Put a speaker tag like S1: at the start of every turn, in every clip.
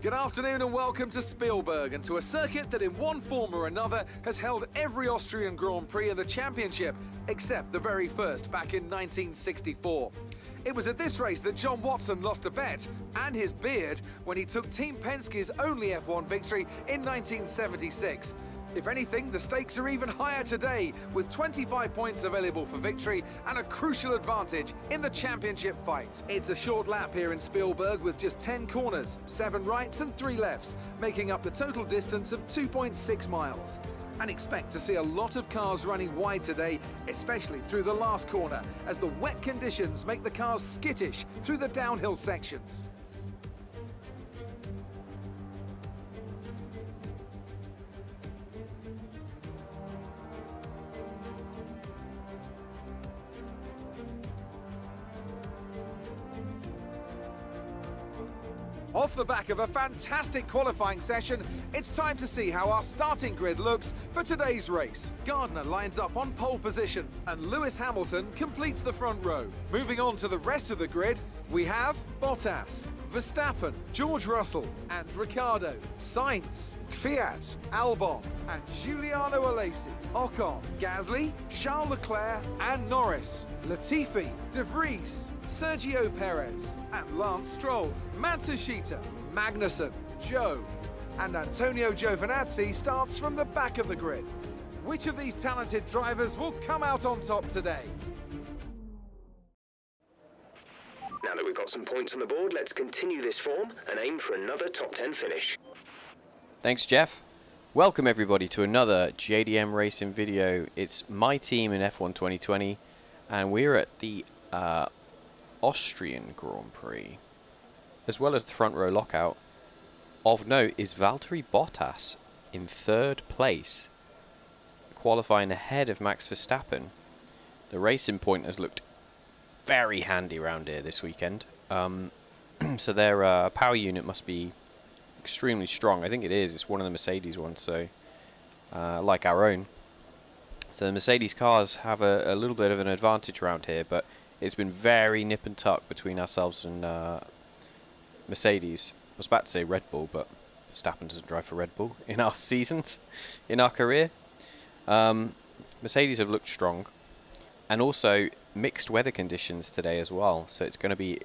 S1: Good afternoon and welcome to Spielberg and to a circuit that in one form or another has held every Austrian Grand Prix in the championship, except the very first back in 1964. It was at this race that John Watson lost a bet and his beard when he took Team Penske's only F1 victory in 1976. If anything, the stakes are even higher today, with 25 points available for victory and a crucial advantage in the championship fight. It's a short lap here in Spielberg with just 10 corners, 7 rights and 3 lefts, making up the total distance of 2.6 miles. And expect to see a lot of cars running wide today, especially through the last corner, as the wet conditions make the cars skittish through the downhill sections. Off the back of a fantastic qualifying session, it's time to see how our starting grid looks for today's race. Gardner lines up on pole position and Lewis Hamilton completes the front row. Moving on to the rest of the grid, we have Bottas, Verstappen, George Russell and Ricciardo, Sainz, Kvyat, Albon and Giuliano Alesi, Ocon, Gasly, Charles Leclerc and Norris, Latifi, De Vries, Sergio Perez and Lance Stroll, Matsushita, Magnussen, Zhou and Antonio Giovinazzi starts from the back of the grid. Which of these talented drivers will come out on top today?
S2: Now that we've got some points on the board, let's continue this form and aim for another top 10 finish.
S3: Thanks, Jeff. Welcome everybody to another JDM racing video. It's my team in F1 2020 and we're at the Austrian Grand Prix. As well as the front row lockout, of note is Valtteri Bottas in 3rd place, qualifying ahead of Max Verstappen. The racing point has looked very handy around here this weekend. So their power unit must be extremely strong. I think it is. It's one of the Mercedes ones, so like our own. So the Mercedes cars have a little bit of an advantage around here, but it's been very nip and tuck between ourselves and Mercedes. I was about to say Red Bull, but Verstappen doesn't drive for Red Bull in our seasons, in our career. Mercedes have looked strong, and also mixed weather conditions today as well, so it's going to be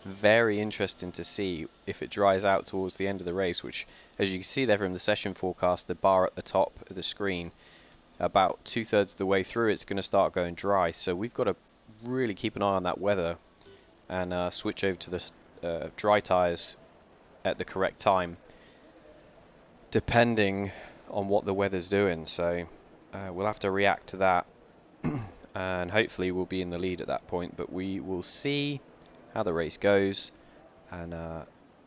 S3: very interesting to see if it dries out towards the end of the race, which, as you can see there from the session forecast, the bar at the top of the screen, about 2/3 of the way through it's going to start going dry, so we've got to really keep an eye on that weather and switch over to the dry tyres at the correct time, depending on what the weather's doing. So we'll have to react to that and hopefully we'll be in the lead at that point, but we will see how the race goes, and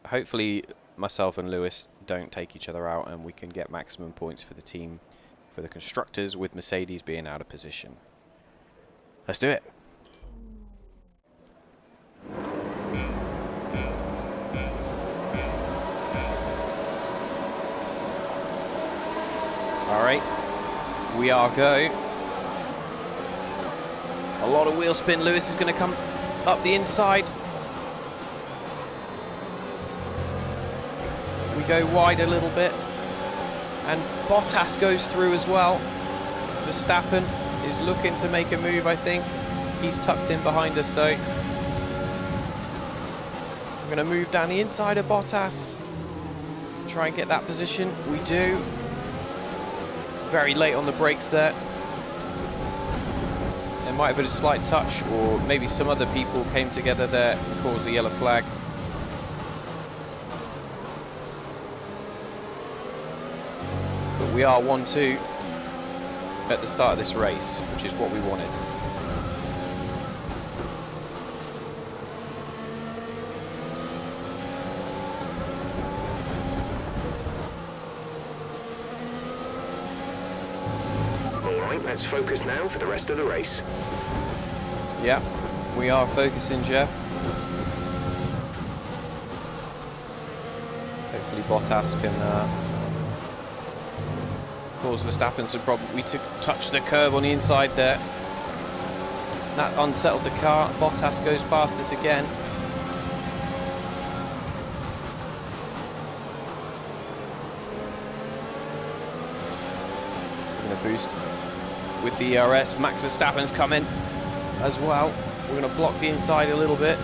S3: hopefully myself and Lewis don't take each other out and we can get maximum points for the team, for the constructors, with Mercedes being out of position. Let's do it. Alright, we are go. A lot of wheel spin. Lewis is going to come up the inside. We go wide a little bit. And Bottas goes through as well. Verstappen is looking to make a move, I think. He's tucked in behind us though. We're going to move down the inside of Bottas. Try and get that position. We do. Very late on the brakes there. There might have been a slight touch, or maybe some other people came together there and caused the yellow flag. But we are 1-2 at the start of this race, which is what we wanted.
S2: Let's focus now for the rest of the race.
S3: Yeah, we are focusing, Jeff. Hopefully Bottas can cause Verstappen some problem. We touched the curb on the inside there. That unsettled the car. Bottas goes past us again. boost with the ERS. Max Verstappen's coming as well. We're going to block the inside a little bit.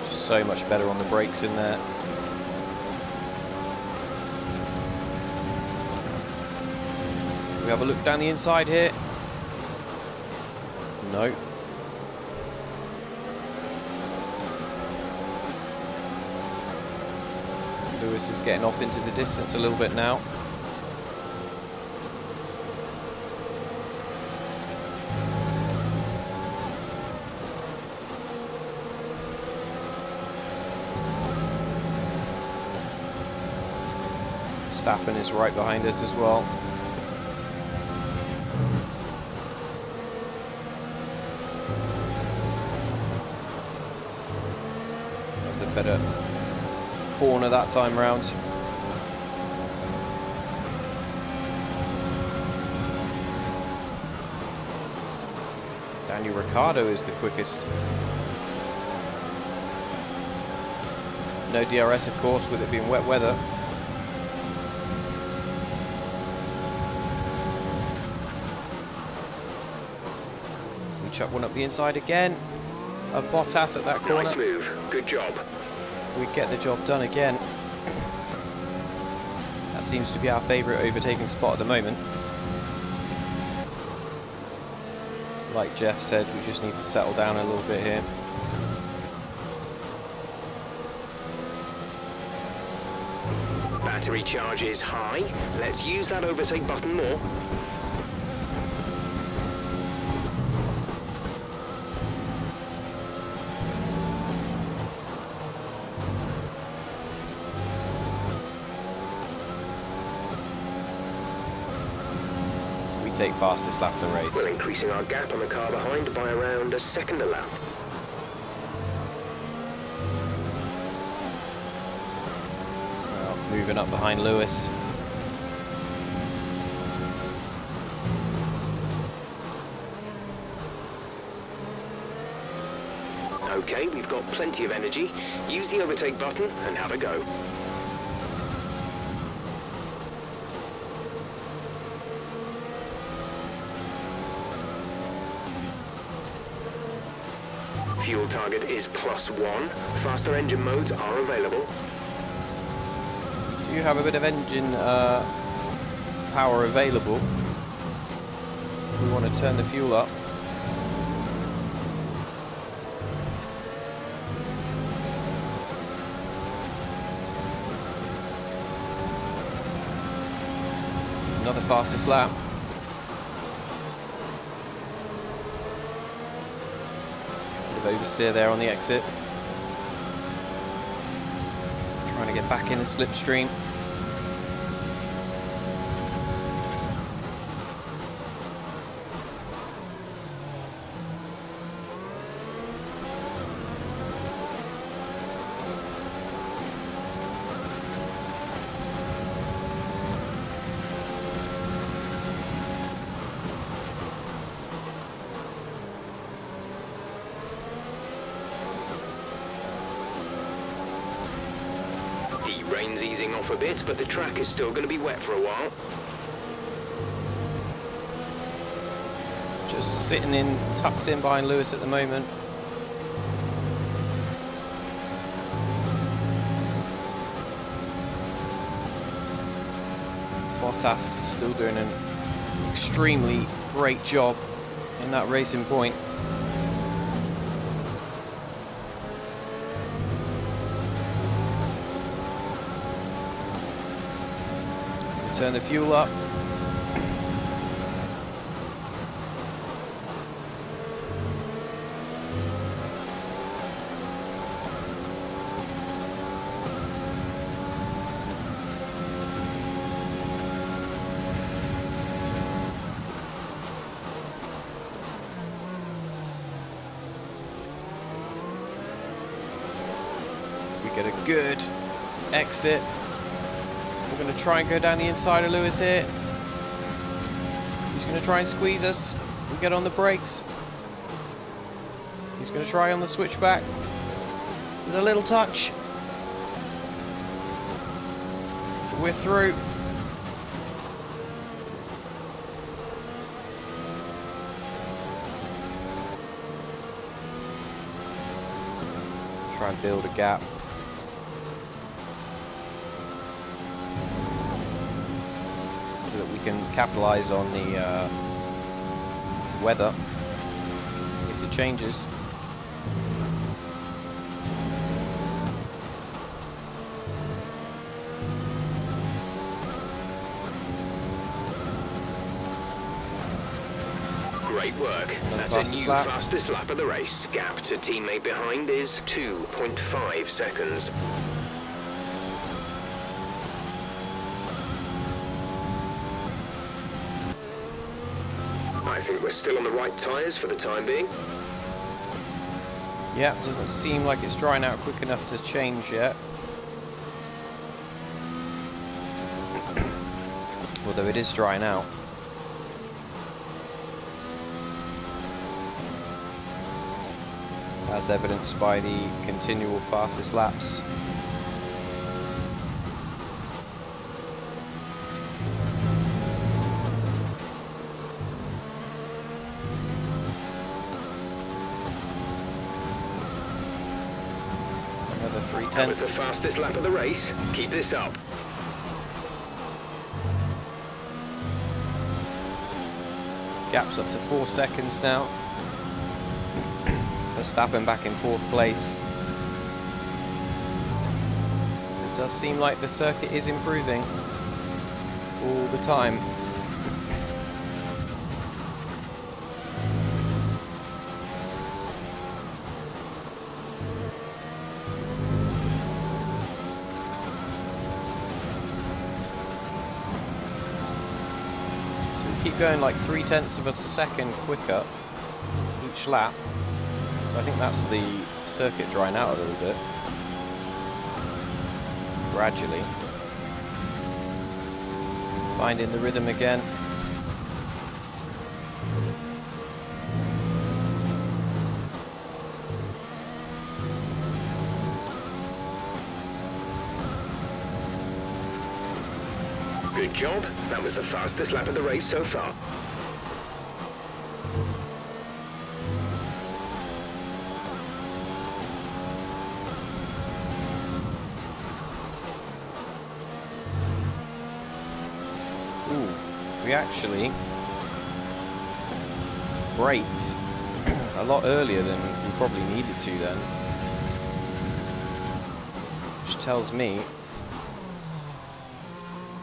S3: Just so much better on the brakes in there. We have a look down the inside here. No. Lewis is getting off into the distance a little bit now. Verstappen is right behind us as well. That's a better corner that time round. Daniel Ricciardo is the quickest. No DRS of course, with it being wet weather. We chuck one up the inside again. A Bottas at that corner.
S2: Nice move, good job.
S3: We get the job done again. That seems to be our favourite overtaking spot at the moment. Like Jeff said, we just need to settle down a little bit here.
S2: Battery charge is high. Let's use that overtake button more.
S3: Take fastest lap of the race.
S2: We're increasing our gap on the car behind by around a second a lap.
S3: Well, moving up behind Lewis.
S2: Okay, we've got plenty of energy. Use the overtake button and have a go. Fuel target is +1. Faster engine modes are available.
S3: Do you have a bit of engine power available? We want to turn the fuel up. Another fastest lap. Oversteer there on the exit. Trying to get back in the slipstream.
S2: Rain's easing off a bit, but the track is still going to be wet for a while.
S3: Just sitting in, tucked in behind Lewis at the moment. Bottas is still doing an extremely great job in that racing point. Turn the fuel up. We get a good exit. We're going to try and go down the inside of Lewis here. He's going to try and squeeze us. We get on the brakes. He's going to try on the switchback. There's a little touch. We're through. Try and build a gap. So that we can capitalize on the weather if it changes.
S2: Great work. That's a new fastest lap of the race. Gap to teammate behind is 2.5 seconds. I think we're still on the right tyres for the time being.
S3: Yeah, doesn't seem like it's drying out quick enough to change yet. Although it is drying out. As evidenced by the continual fastest laps. Another 3/10.
S2: That was the fastest lap of the race. Keep this up.
S3: Gap's up to 4 seconds now. Verstappen back in 4th place. It does seem like the circuit is improving all the time. So we keep going like 0.3 of a second quicker each lap. So I think that's the circuit drying out a little bit. Gradually. Finding the rhythm again.
S2: Good job. That was the fastest lap of the race so far.
S3: We actually braked a lot earlier than we probably needed to then, which tells me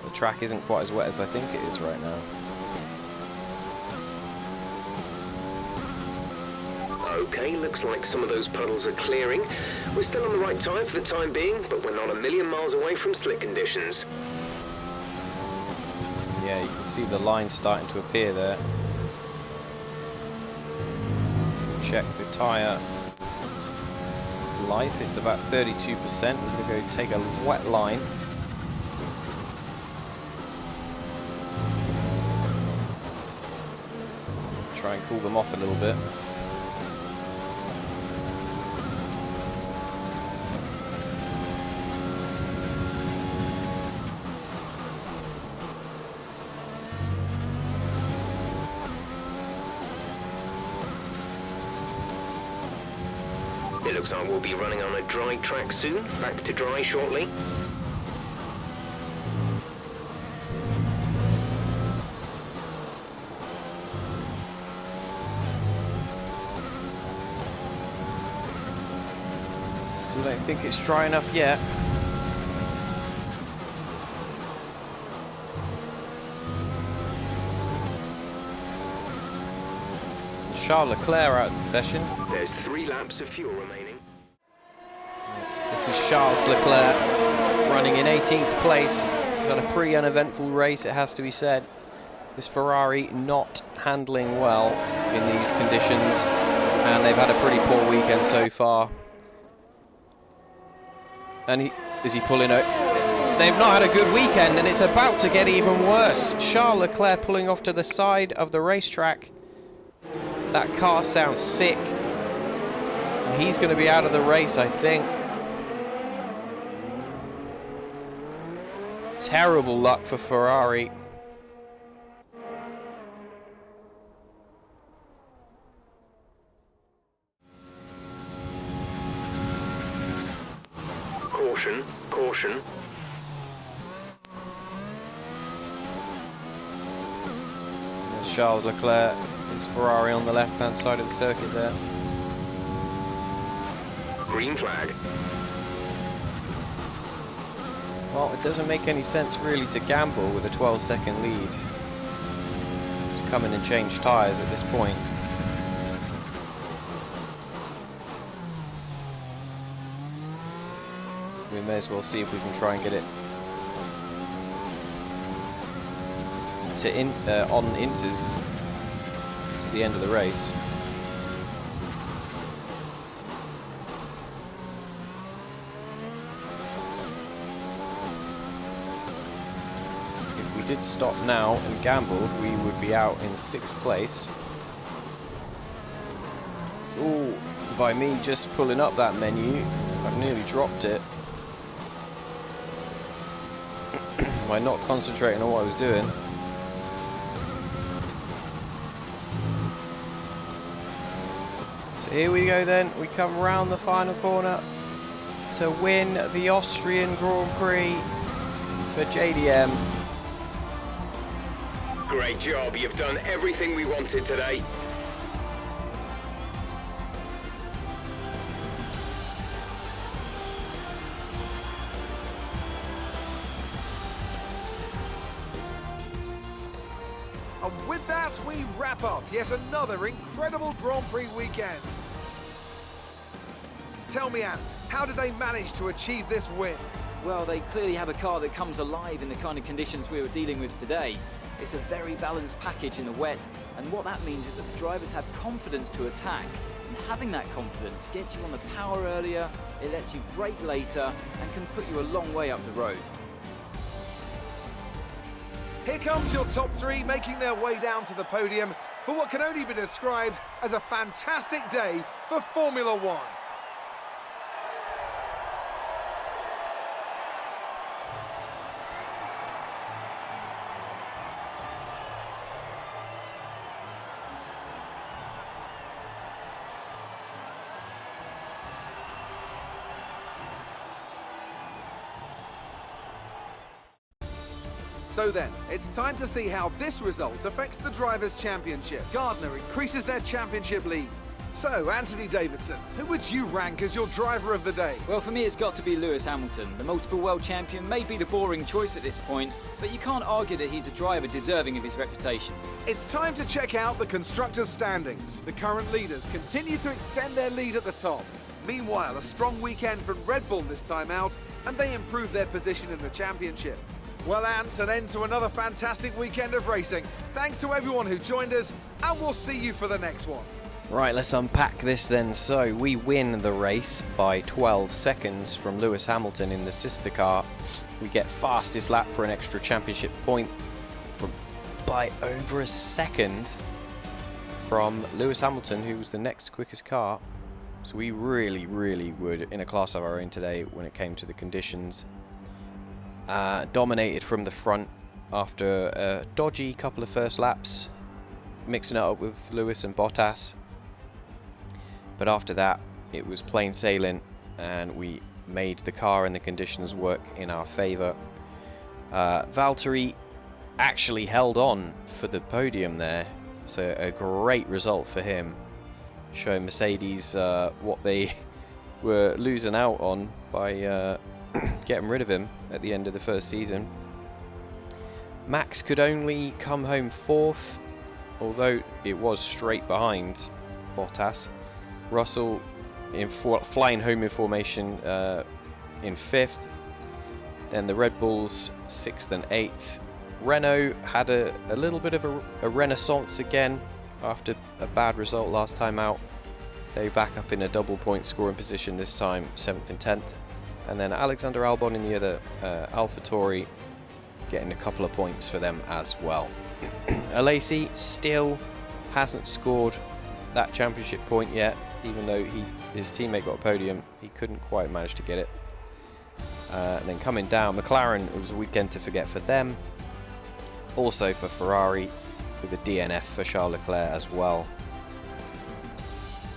S3: the track isn't quite as wet as I think it is right now.
S2: Okay, looks like some of those puddles are clearing. We're still on the right tyre for the time being, but we're not a million miles away from slick conditions.
S3: Yeah, you can see the lines starting to appear there. Check the tyre life, it's about 32%. We're going to go take a wet line. Try and cool them off a little bit.
S2: It looks like we'll be running on a dry track soon. Back to dry shortly.
S3: Still don't think it's dry enough yet. Charles Leclerc out of the session.
S2: There's 3 laps of fuel remaining.
S3: This is Charles Leclerc running in 18th place. He's on a pretty uneventful race, it has to be said. This Ferrari not handling well in these conditions, and they've had a pretty poor weekend so far. And is he pulling out? They've not had a good weekend, and it's about to get even worse. Charles Leclerc pulling off to the side of the racetrack. That car sounds sick. And he's going to be out of the race, I think. Terrible luck for Ferrari.
S2: Caution, caution.
S3: There's Charles Leclerc. It's Ferrari on the left-hand side of the circuit there.
S2: Green flag.
S3: Well, it doesn't make any sense really to gamble with a 12-second lead. To come in and change tyres at this point. We may as well see if we can try and get it to on inters to the end of the race. If we did stop now and gambled, we would be out in 6th place. Ooh, by me just pulling up that menu, I've nearly dropped it. By not concentrating on what I was doing. So here we go then, we come round the final corner to win the Austrian Grand Prix for JDM.
S2: Great job, you've done everything we wanted today.
S1: And with that, we wrap up yet another incredible Grand Prix weekend. Tell me, Ant, how did they manage to achieve this win?
S4: Well, they clearly have a car that comes alive in the kind of conditions we were dealing with today. It's a very balanced package in the wet, and what that means is that the drivers have confidence to attack. And having that confidence gets you on the power earlier, it lets you brake later, and can put you a long way up the road.
S1: Here comes your top three making their way down to the podium for what can only be described as a fantastic day for Formula One. So then, it's time to see how this result affects the Drivers' Championship. Gardner increases their championship lead. So, Anthony Davidson, who would you rank as your driver of the day?
S4: Well, for me, it's got to be Lewis Hamilton. The multiple world champion may be the boring choice at this point, but you can't argue that he's a driver deserving of his reputation.
S1: It's time to check out the Constructors' standings. The current leaders continue to extend their lead at the top. Meanwhile, a strong weekend from Red Bull this time out, and they improve their position in the championship. Well, Ant, an end to another fantastic weekend of racing. Thanks to everyone who joined us, and we'll see you for the next one.
S3: Right, let's unpack this then. So, we win the race by 12 seconds from Lewis Hamilton in the sister car. We get fastest lap for an extra championship point by over a second from Lewis Hamilton, who was the next quickest car. So we really would, in a class of our own today, when it came to the conditions. Dominated from the front after a dodgy couple of first laps, mixing it up with Lewis and Bottas. But after that, it was plain sailing, and we made the car and the conditions work in our favour. Valtteri actually held on for the podium there, so a great result for him, showing Mercedes what they were losing out on by getting rid of him at the end of the first season. Max could only come home 4th, although it was straight behind Bottas. Russell flying home in formation in 5th. Then the Red Bulls 6th and 8th. Renault had a little bit of a renaissance again after a bad result last time out. They back up in a double point scoring position this time, 7th and 10th. And then Alexander Albon in the other AlphaTauri getting a couple of points for them as well. Alesi still hasn't scored that championship point yet, even though his teammate got a podium. He couldn't quite manage to get it. And then coming down, McLaren, it was a weekend to forget for them. Also for Ferrari, with a DNF for Charles Leclerc as well.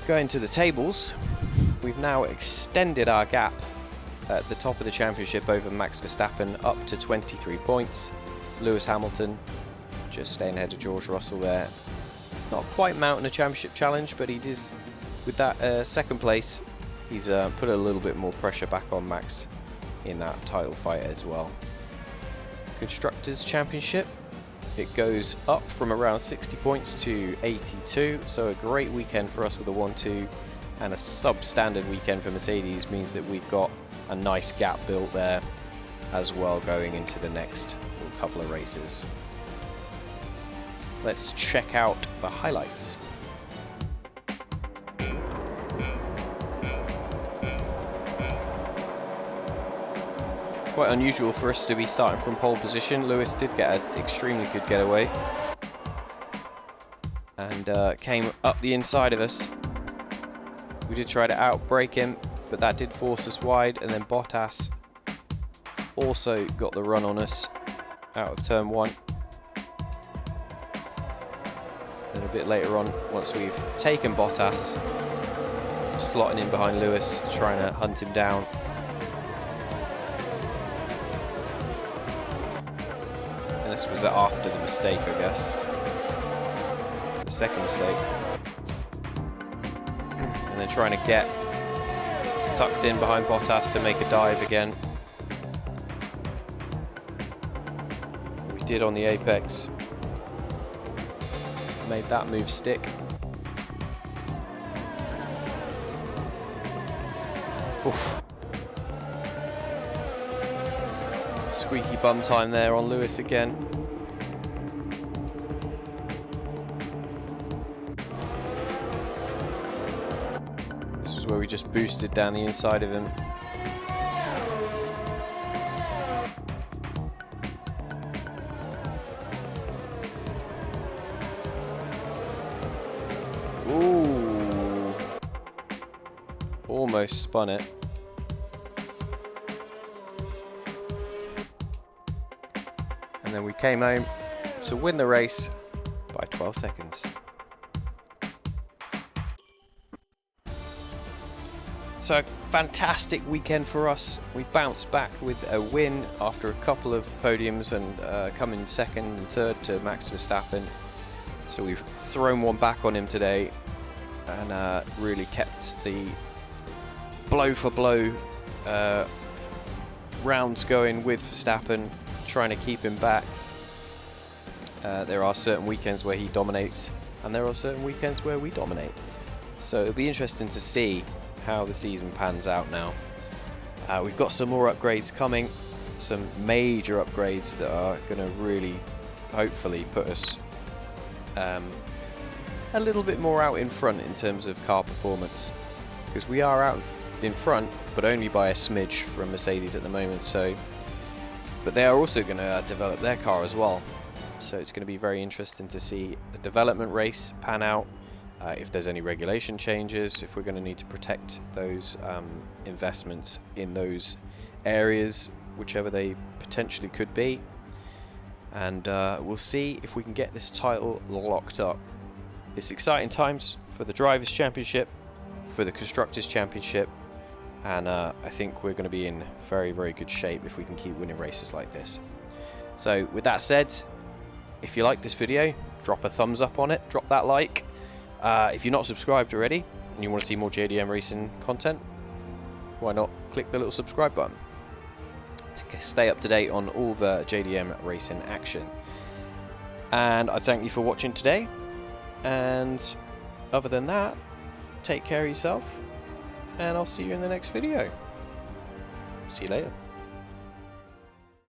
S3: Going to the tables, we've now extended our gap at the top of the championship over Max Verstappen up to 23 points. Lewis Hamilton just staying ahead of George Russell there. Not quite mounting a championship challenge, but he is, with that second place, he's put a little bit more pressure back on Max in that title fight as well. Constructors Championship, it goes up from around 60 points to 82, so a great weekend for us with a 1-2, and a substandard weekend for Mercedes means that we've got a nice gap built there as well going into the next couple of races. Let's check out the highlights. Quite unusual for us to be starting from pole position. Lewis did get an extremely good getaway and came up the inside of us. We did try to outbrake him, but that did force us wide, and then Bottas also got the run on us out of turn 1. Then a bit later on, once we've taken Bottas, slotting in behind Lewis, trying to hunt him down. And this was after the mistake, I guess. The second mistake. And then trying to get tucked in behind Bottas to make a dive again. We did on the apex. Made that move stick. Oof. Squeaky bum time there on Lewis again. This was where we just boosted down the inside of him. Ooh. Almost spun it. And then we came home to win the race by 12 seconds. So, fantastic weekend for us. We bounced back with a win after a couple of podiums and coming second and third to Max Verstappen. So we've thrown one back on him today and really kept the blow for blow rounds going with Verstappen, trying to keep him back. There are certain weekends where he dominates and there are certain weekends where we dominate. So it'll be interesting to see how the season pans out now. We've got some more upgrades coming, some major upgrades that are going to really hopefully put us a little bit more out in front in terms of car performance, because we are out in front but only by a smidge from Mercedes at the moment. So, but they are also going to develop their car as well, so it's going to be very interesting to see the development race pan out, if there's any regulation changes, if we're going to need to protect those investments in those areas, whichever they potentially could be. And we'll see if we can get this title locked up. It's exciting times for the Drivers' Championship, for the Constructors' Championship, and I think we're going to be in very, very good shape if we can keep winning races like this. So with that said, if you like this video, drop a thumbs up on it, drop that like. If you're not subscribed already and you want to see more JDM racing content, why not click the little subscribe button to stay up to date on all the JDM racing action. And I thank you for watching today, and other than that, take care of yourself, and I'll see you in the next video. See you later.